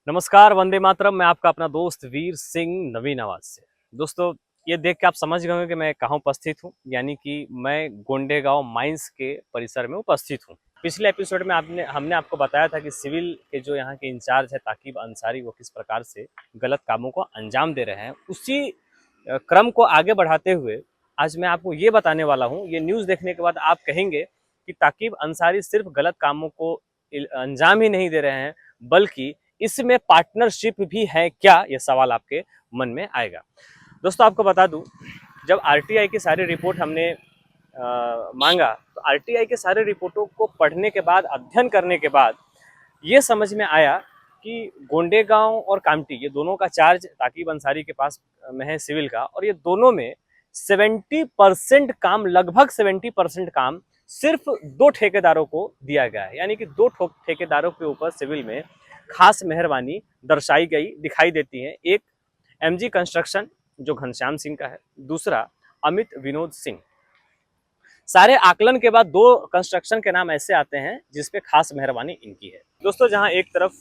नमस्कार, वंदे मातरम। मैं आपका अपना दोस्त वीर सिंह नवीन आवाज से। दोस्तों, ये देख के आप समझ गए होंगे कि मैं कहाँ उपस्थित हूँ, यानी कि मैं गोंडेगांव माइंस के परिसर में उपस्थित हूँ। पिछले एपिसोड में हमने आपको बताया था कि सिविल के जो यहाँ के इंचार्ज है ताकिब अंसारी, वो किस प्रकार से गलत कामों को अंजाम दे रहे हैं। उसी क्रम को आगे बढ़ाते हुए आज मैं आपको ये बताने वाला हूँ। ये न्यूज़ देखने के बाद आप कहेंगे कि ताकिब अंसारी सिर्फ गलत कामों को अंजाम ही नहीं दे रहे हैं, बल्कि इसमें पार्टनरशिप भी है क्या, यह सवाल आपके मन में आएगा। दोस्तों, आपको बता दूं, जब आरटीआई की सारी रिपोर्ट हमने मांगा, तो आरटीआई के सारे रिपोर्टों को पढ़ने के बाद, अध्ययन करने के बाद ये समझ में आया कि गोंडेगांव और कामटी, ये दोनों का चार्ज ताकिब अंसारी के पास में है सिविल का, और ये दोनों में 70% काम, लगभग 70% काम सिर्फ दो ठेकेदारों को दिया गया है। यानी कि दो ठेकेदारों के ऊपर सिविल में खास मेहरबानी दर्शाई गई दिखाई देती है। एक एमजी कंस्ट्रक्शन जो घनश्याम सिंह का है, दूसरा अमित विनोद सिंह। सारे आकलन के बाद दो कंस्ट्रक्शन के नाम ऐसे आते हैं जिसपे खास मेहरबानी इनकी है। दोस्तों, जहां एक तरफ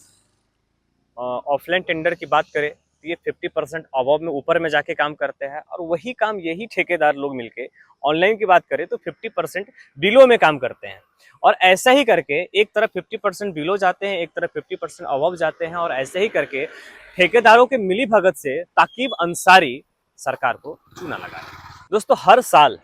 ऑफलाइन टेंडर की बात करें तो ये 50% अबव में, ऊपर में जाके काम करते हैं, और वही काम यही ठेकेदार लोग मिलके ऑनलाइन की बात करें तो 50% बिलो में काम करते हैं। और ऐसा ही करके एक तरफ 50% बिलो जाते हैं, एक तरफ 50% अबव जाते हैं, और ऐसे ही करके ठेकेदारों के मिली भगत से ताकिब अंसारी सरकार को चूना लगा है। दोस्तों, हर साल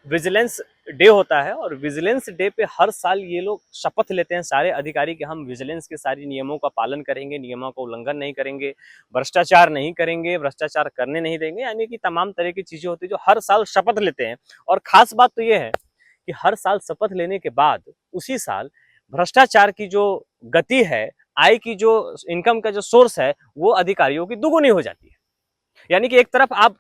विजिलेंस डे होता है, और विजिलेंस डे पे हर साल ये लोग शपथ लेते हैं सारे अधिकारी कि हम विजिलेंस के सारी नियमों का पालन करेंगे, नियमों का उल्लंघन नहीं करेंगे, भ्रष्टाचार नहीं करेंगे, भ्रष्टाचार करने नहीं देंगे। यानी कि तमाम तरह की चीजें होती है जो हर साल शपथ लेते हैं। और खास बात तो ये है कि हर साल शपथ लेने के बाद उसी साल भ्रष्टाचार की जो गति है, आय की जो इनकम का जो सोर्स है, वो अधिकारियों की दुगुनी हो जाती है। यानी कि एक तरफ आप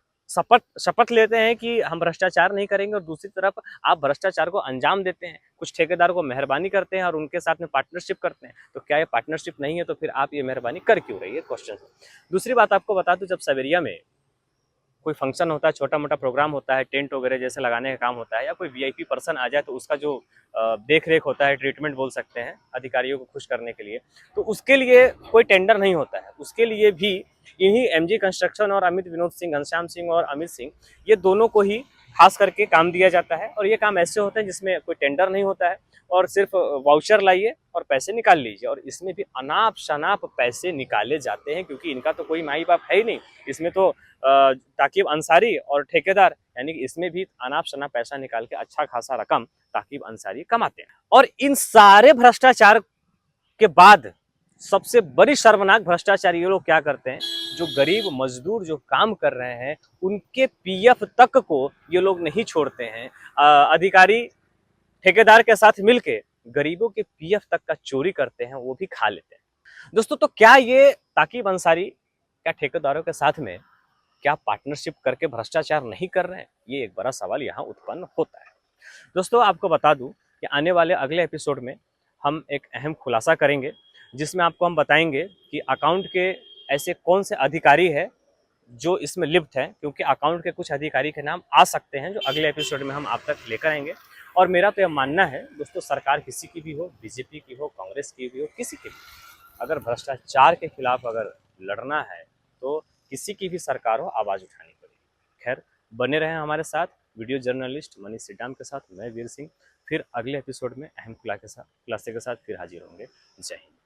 शपथ लेते हैं कि हम भ्रष्टाचार नहीं करेंगे, और दूसरी तरफ आप भ्रष्टाचार को अंजाम देते हैं, कुछ ठेकेदार को मेहरबानी करते हैं और उनके साथ में पार्टनरशिप करते हैं। तो क्या ये पार्टनरशिप नहीं है? तो फिर आप ये मेहरबानी कर क्यों रही है, क्वेश्चन है। दूसरी बात आपको बता दूं, जब सवेरिया में कोई फंक्शन होता है, छोटा मोटा प्रोग्राम होता है, टेंट वगैरह जैसे लगाने का काम होता है, या कोई वीआईपी पर्सन आ जाए तो उसका जो देख रेख होता है, ट्रीटमेंट बोल सकते हैं, अधिकारियों को खुश करने के लिए, तो उसके लिए कोई टेंडर नहीं होता है। उसके लिए भी इन्हीं एमजी कंस्ट्रक्शन और अमित विनोद सिंह, घनश्याम सिंह और अमित सिंह, ये दोनों को ही खास करके काम दिया जाता है। और ये काम ऐसे होते हैं जिसमें कोई टेंडर नहीं होता है, और सिर्फ वाउचर लाइए और पैसे निकाल लीजिए। और इसमें भी अनाप शनाप पैसे निकाले जाते हैं, क्योंकि इनका तो कोई माई बाप है ही नहीं। इसमें तो ताकिब अंसारी और ठेकेदार, यानी कि इसमें भी अनाप शनाप पैसा निकाल के अच्छा खासा रकम ताकिब अंसारी कमाते हैं। और इन सारे भ्रष्टाचार के बाद सबसे बड़ी शर्मनाक भ्रष्टाचार ये लोग क्या करते हैं, जो गरीब मजदूर जो काम कर रहे हैं उनके पीएफ तक को ये लोग नहीं छोड़ते हैं। अधिकारी ठेकेदार के साथ मिलके गरीबों के पीएफ तक का चोरी करते हैं, वो भी खा लेते हैं। दोस्तों, तो क्या ये ताकिब अंसारी क्या ठेकेदारों के साथ में क्या पार्टनरशिप करके भ्रष्टाचार नहीं कर रहे हैं? ये एक बड़ा सवाल यहाँ उत्पन्न होता है। दोस्तों, आपको बता दूं कि आने वाले अगले एपिसोड में हम एक अहम खुलासा करेंगे, जिसमें आपको हम बताएंगे कि अकाउंट के ऐसे कौन से अधिकारी है जो इसमें लिप्त हैं, क्योंकि अकाउंट के कुछ अधिकारी के नाम आ सकते हैं, जो अगले एपिसोड में हम आप तक लेकर आएंगे। और मेरा तो यह मानना है दोस्तों, सरकार किसी की भी हो, बीजेपी की हो, कांग्रेस की भी हो, किसी की भी, अगर भ्रष्टाचार के खिलाफ अगर लड़ना है तो किसी की भी सरकार हो, आवाज़ उठानी पड़ेगी। खैर, बने रहें हमारे साथ। वीडियो जर्नलिस्ट मनीष सिडाम के साथ मैं वीर सिंह फिर अगले एपिसोड में अहम खुलासे के साथ फिर हाजिर होंगे। जय हिंद।